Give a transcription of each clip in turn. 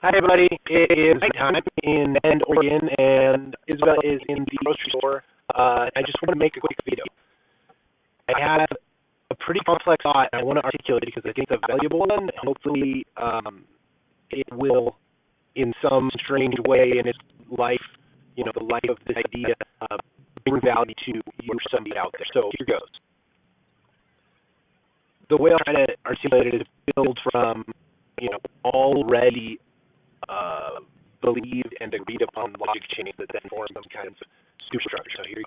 Hi, everybody. It is time in Bend, Oregon, and Isabelle is in the grocery store. I just want to make a quick video. I have a pretty complex thought, and I want to articulate it because I think it's a valuable one. Hopefully, it will, in some strange way in its life, the life of this idea, bring value to you or somebody out there. So here goes. The way I'll try to articulate it is build from, already believed and agreed upon logic chains that then form some kind of superstructure. So here you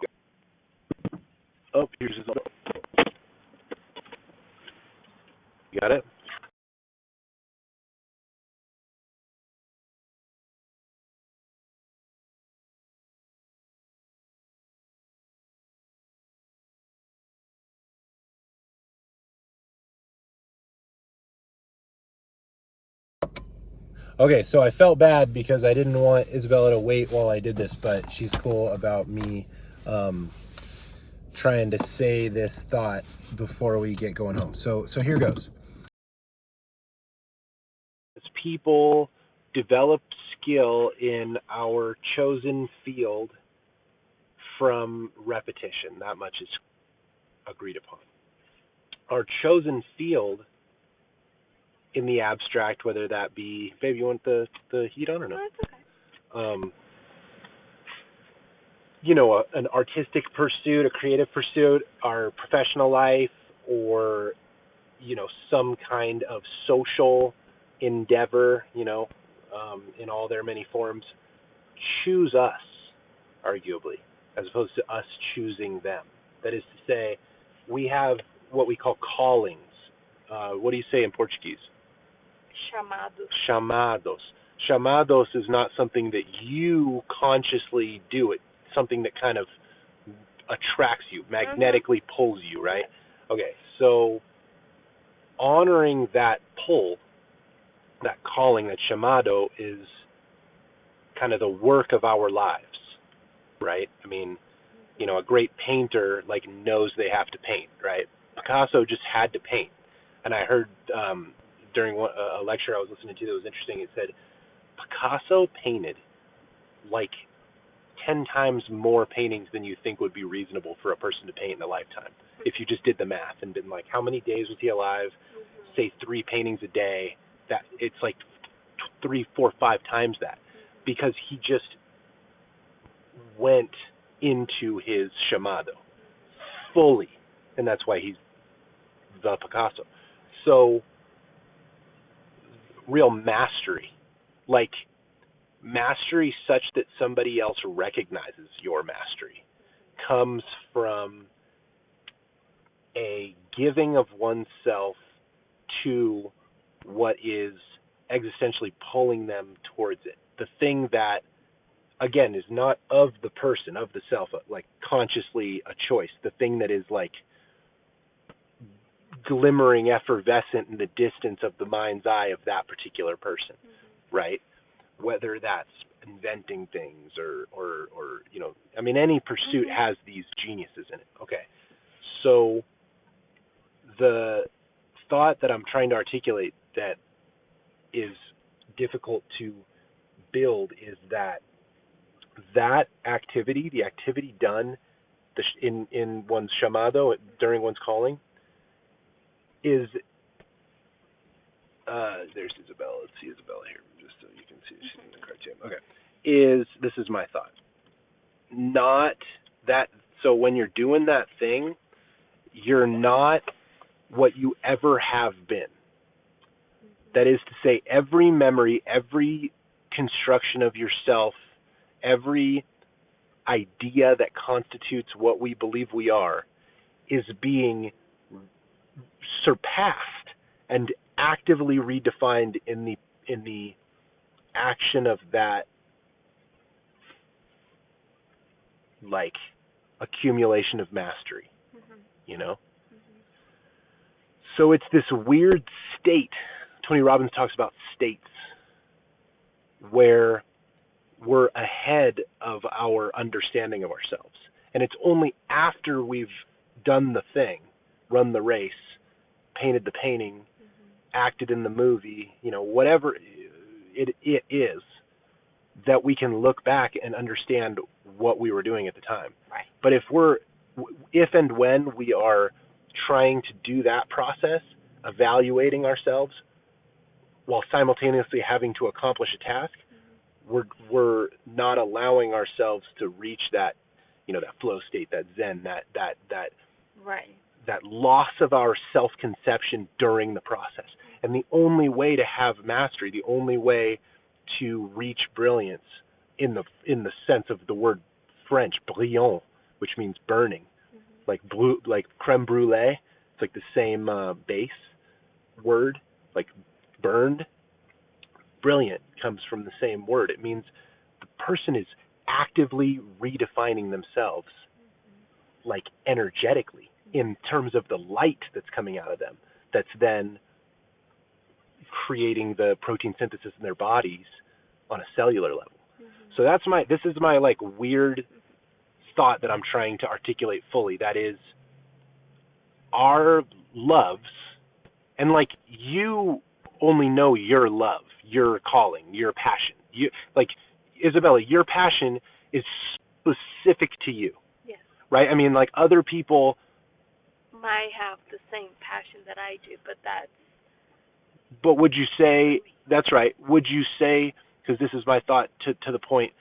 go. Oh, here's his other. You got it? Okay, so I felt bad because I didn't want Isabella to wait while I did this, but she's cool about me trying to say this thought before we get going home. So here goes. As people develop skill in our chosen field from repetition, that much is agreed upon. Our chosen field in the abstract, whether that be, babe, you want the heat on or no? No, it's okay. An artistic pursuit, a creative pursuit, our professional life, or, some kind of social endeavor, in all their many forms, choose us, arguably, as opposed to us choosing them. That is to say, we have what we call callings. What do you say in Portuguese? Chamados. Chamados is not something that you consciously do. It's something that kind of attracts you, magnetically pulls you, right? Okay, so honoring that pull, that calling, that chamado, is kind of the work of our lives, right? I mean, a great painter knows they have to paint, right? Picasso just had to paint. And I heard during a lecture I was listening to that was interesting, it said Picasso painted 10 times more paintings than you think would be reasonable for a person to paint in a lifetime. If you just did the math and been how many days was he alive? Say 3 paintings a day. That it's 3, 4, 5 times that, because he just went into his chamado fully, and that's why he's the Picasso. So, real mastery, mastery such that somebody else recognizes your mastery, comes from a giving of oneself to what is existentially pulling them towards it. The thing that, again, is not of the person, of the self, consciously a choice. The thing that is glimmering, effervescent in the distance of the mind's eye of that particular person, right? Whether that's inventing things or any pursuit has these geniuses in it. Okay, so the thought that I'm trying to articulate that is difficult to build is that activity, the activity done in one's chamado, during one's calling, is there's Isabella. Let's see Isabella here, just so you can see she's in the cartoon. Okay, this is my thought. Not that. So when you're doing that thing, you're not what you ever have been. That is to say, every memory, every construction of yourself, every idea that constitutes what we believe we are, is being surpassed and actively redefined in the action of that accumulation of mastery, So it's this weird state. Tony Robbins talks about states where we're ahead of our understanding of ourselves. And it's only after we've done the thing, run the race, painted the painting, acted in the movie, whatever it is, that we can look back and understand what we were doing at the time. Right. But if and when we are trying to do that process, evaluating ourselves while simultaneously having to accomplish a task, we're not allowing ourselves to reach that, that flow state, that zen, that right. that loss of our self-conception during the process. And the only way to have mastery, the only way to reach brilliance in the sense of the word French, brillant, which means burning, like creme brulee, it's like the same base word, like burned. Brilliant comes from the same word. It means the person is actively redefining themselves, like energetically, in terms of the light that's coming out of them, that's then creating the protein synthesis in their bodies on a cellular level. So this is my like weird thought that I'm trying to articulate fully. That is, our loves, and like you only know your love, your calling, your passion. You, like, Isabella, your passion is specific to you. Yes. Right? I mean, like, other people might have the same passion that I do, but would you say, that's right, would you say, because this is my thought to the point,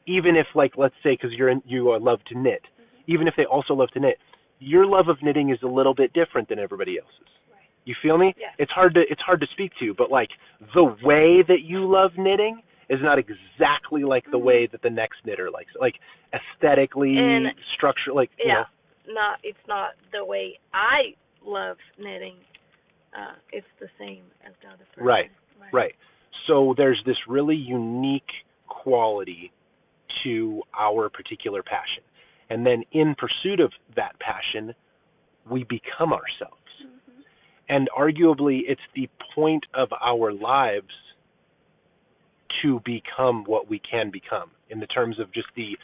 even if, like, let's say, because you love to knit, even if they also love to knit, your love of knitting is a little bit different than everybody else's. Right. You feel me? Yes. It's hard to speak to, but like the way that you love knitting is not exactly like the way that the next knitter likes it. Like aesthetically, structure, like it's not the way I love knitting. It's the same as the other person. Right. So there's this really unique quality to our particular passion. And then in pursuit of that passion, we become ourselves. And arguably, it's the point of our lives to become what we can become, in the terms of just the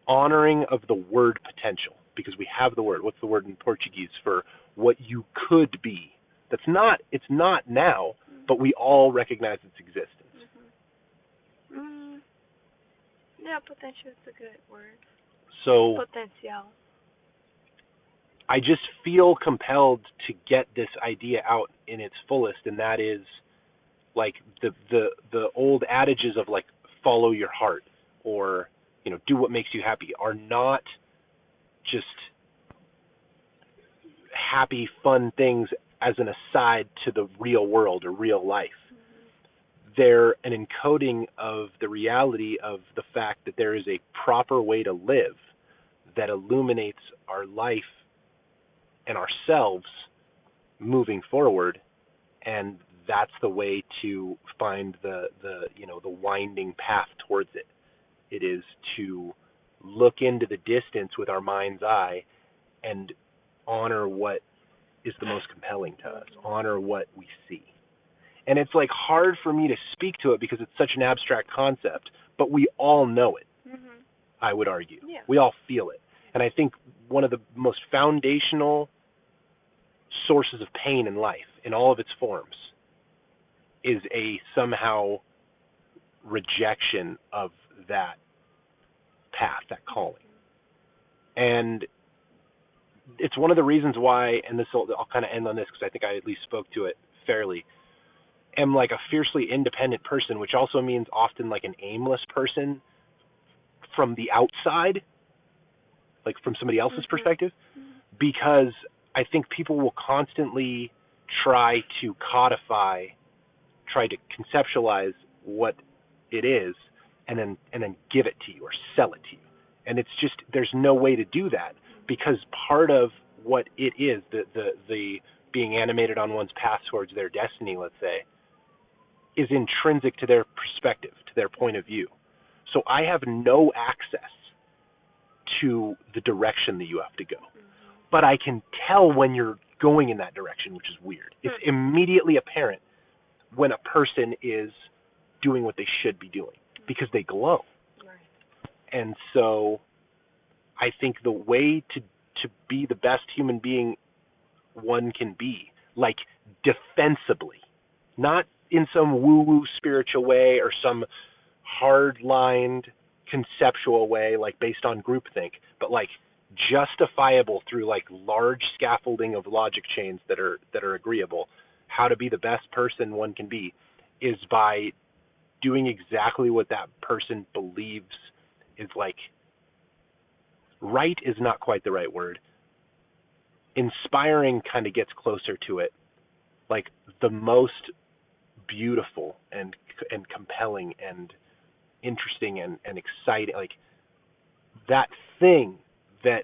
honoring of the word potential, because we have the word. What's the word in Portuguese for what you could be? It's not now, but we all recognize its existence. Yeah, potential is a good word. So potential. I just feel compelled to get this idea out in its fullest, and that is like the old adages of like follow your heart, or do what makes you happy, are not just happy, fun things as an aside to the real world or real life. They're an encoding of the reality of the fact that there is a proper way to live that illuminates our life and ourselves moving forward, and that's the way to find the winding path towards it. It is to look into the distance with our mind's eye and honor what is the most compelling to us, honor what we see. And it's like hard for me to speak to it because it's such an abstract concept, but we all know it. I would argue. Yeah. We all feel it. And I think one of the most foundational sources of pain in life, in all of its forms, is a somehow rejection of that path, that calling. And it's one of the reasons why, and I'll kind of end on this because I think I at least spoke to it fairly, am like a fiercely independent person, which also means often like an aimless person from the outside, like from somebody else's perspective, because I think people will constantly try to codify, try to conceptualize what it is, and then give it to you or sell it to you. And it's just, there's no way to do that, because part of what it is, the being animated on one's path towards their destiny, let's say, is intrinsic to their perspective, to their point of view. So I have no access to the direction that you have to go. But I can tell when you're going in that direction, which is weird. It's immediately apparent when a person is doing what they should be doing, because they glow. And so I think the way to be the best human being one can be, like defensibly, not in some woo-woo spiritual way or some hard-lined conceptual way, like based on groupthink, but like justifiable through like large scaffolding of logic chains that are agreeable. How to be the best person one can be is by doing exactly what that person believes is like right is not quite the right word. Inspiring kind of gets closer to it. Like the most beautiful and compelling and interesting and exciting, like that thing that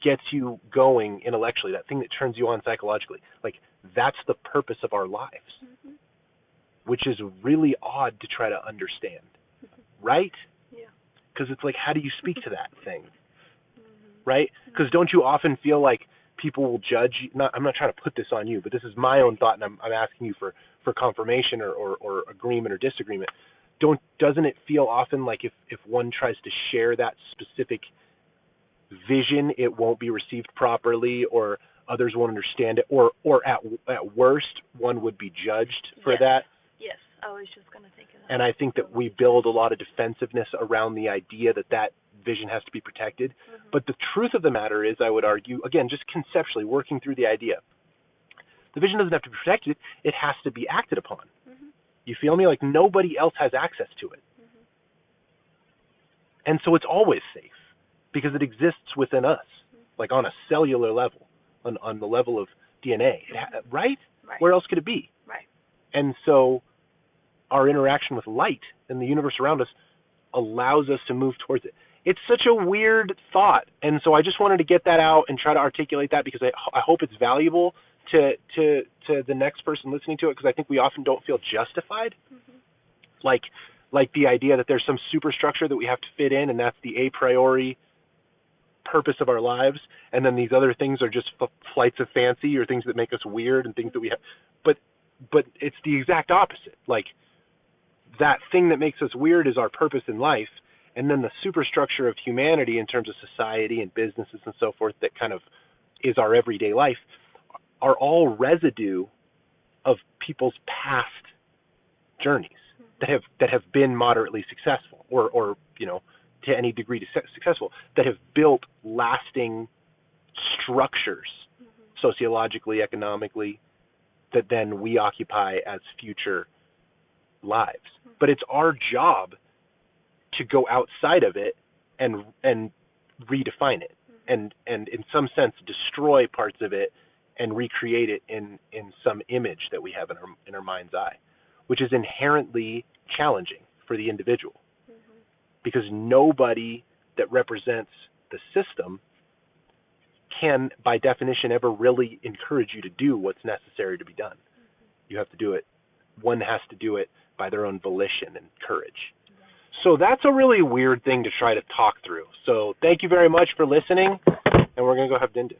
gets you going intellectually, that thing that turns you on psychologically, like that's the purpose of our lives, which is really odd to try to understand, right? Yeah. Because it's like, how do you speak to that thing, right? Because don't you often feel like people will judge you? I'm not trying to put this on you, but this is my own thought, and I'm asking you for confirmation or agreement or disagreement. Doesn't it feel often like if one tries to share that specific vision, it won't be received properly, or others won't understand it, or at worst, one would be judged for that? Yes, I was just going to think of that. And I think that we build a lot of defensiveness around the idea that vision has to be protected. But the truth of the matter is, I would argue, again, just conceptually working through the idea, the vision doesn't have to be protected, it has to be acted upon. You feel me? Like nobody else has access to it. And so it's always safe because it exists within us, like on a cellular level, on the level of DNA, right? Where else could it be? Right. And so our interaction with light and the universe around us allows us to move towards it. It's such a weird thought. And so I just wanted to get that out and try to articulate that, because I hope it's valuable to the next person listening to it, because I think we often don't feel justified. Like the idea that there's some superstructure that we have to fit in, and that's the a priori purpose of our lives, and then these other things are just flights of fancy or things that make us weird and things that we have. But it's the exact opposite. Like that thing that makes us weird is our purpose in life, and then the superstructure of humanity in terms of society and businesses and so forth that kind of is our everyday life are all residue of people's past journeys that have been moderately successful or to any degree successful, that have built lasting structures sociologically, economically, that then we occupy as future lives. But it's our job to go outside of it and redefine it and in some sense destroy parts of it and recreate it in some image that we have in our mind's eye, which is inherently challenging for the individual, because nobody that represents the system can, by definition, ever really encourage you to do what's necessary to be done. You have to do it. One has to do it by their own volition and courage. So that's a really weird thing to try to talk through. So thank you very much for listening, and we're going to go have din-din.